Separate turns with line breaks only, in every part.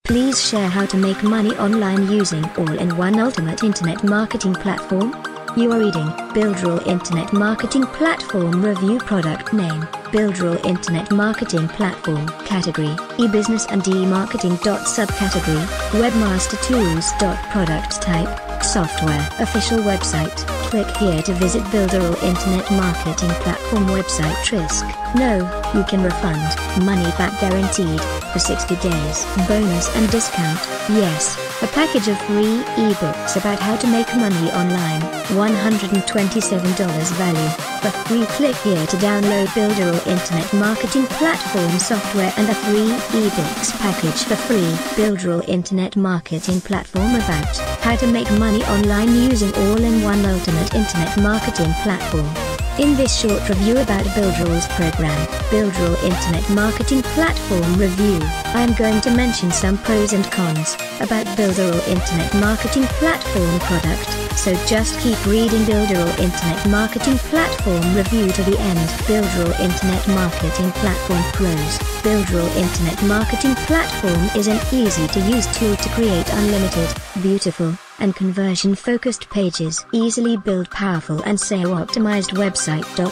Please share how to make money online using all-in-one ultimate internet marketing platform. You are reading Builderall Internet Marketing Platform Review. Product name: Builderall Internet Marketing Platform. Category: e-business and e-marketing. Subcategory: webmaster tools. Product type: software. Official website: click here to visit Builderall Internet Marketing Platform website. Risk: no, you can refund, money back guaranteed, for 60 days. Bonus and discount: yes, a package of free ebooks about how to make money online, $127 value. For free, click here to download Builderall Internet Marketing Platform software and a free ebooks package for free. Builderall Internet Marketing Platform about how to make money online using all-in-one ultimate internet marketing platform. In this short review about Builderall's program, Builderall Internet Marketing Platform Review, I am going to mention some pros and cons about Builderall Internet Marketing Platform product, so just keep reading Builderall Internet Marketing Platform Review to the end. Builderall Internet Marketing Platform Pros. Builderall Internet Marketing Platform is an easy-to-use tool to create unlimited, beautiful, and conversion-focused pages. Easily build powerful and SEO-optimized website.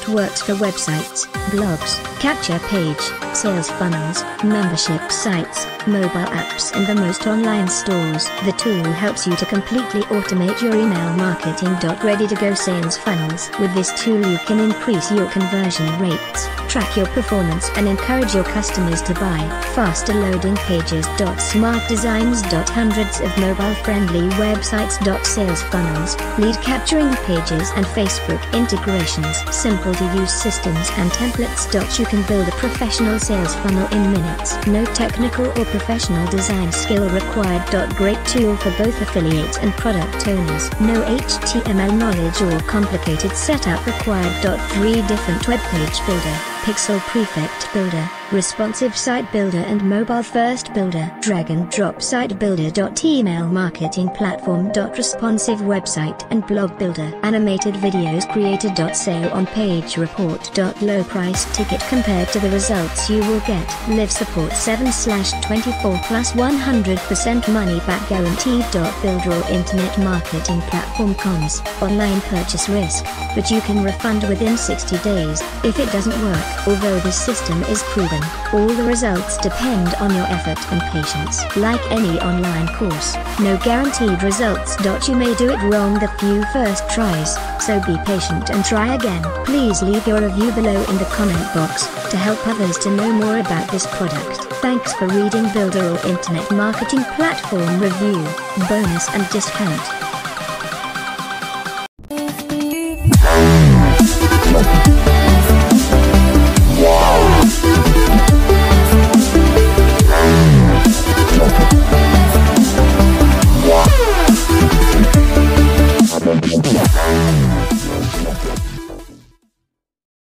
Works for websites, blogs, capture page, sales funnels, membership sites, mobile apps and the most online stores. The tool helps you to completely automate your email marketing. Ready-to-go sales funnels. With this tool you can increase your conversion rates, track your performance and encourage your customers to buy. Faster loading pages. Smart designs. Hundreds of mobile-friendly websites. Sales funnels, lead capturing pages and Facebook integrations. Simple to use systems and templates. You can build a professional sales funnel in minutes. No technical or professional design skill required. Great tool for both affiliates and product owners. No HTML knowledge or complicated setup required. 3 different web page builder, pixel prefect builder, responsive site builder and mobile first builder. Drag and drop site builder. Email marketing platform. Responsive website and blog builder. Animated videos created. SEO on page report. Low price ticket compared to the results you will get. Live support 7/24 plus 100% money back guaranteed. Builderall Internet Marketing Platform Cons. Online purchase risk, but you can refund within 60 days if it doesn't work. Although this system is proven, all the results depend on your effort and patience. Like any online course, no guaranteed results. You may do it wrong the few first tries, so be patient and try again. Please leave your review below in the comment box, to help others to know more about this product. Thanks for reading Builderall Internet Marketing Platform Review. Bonus and discount.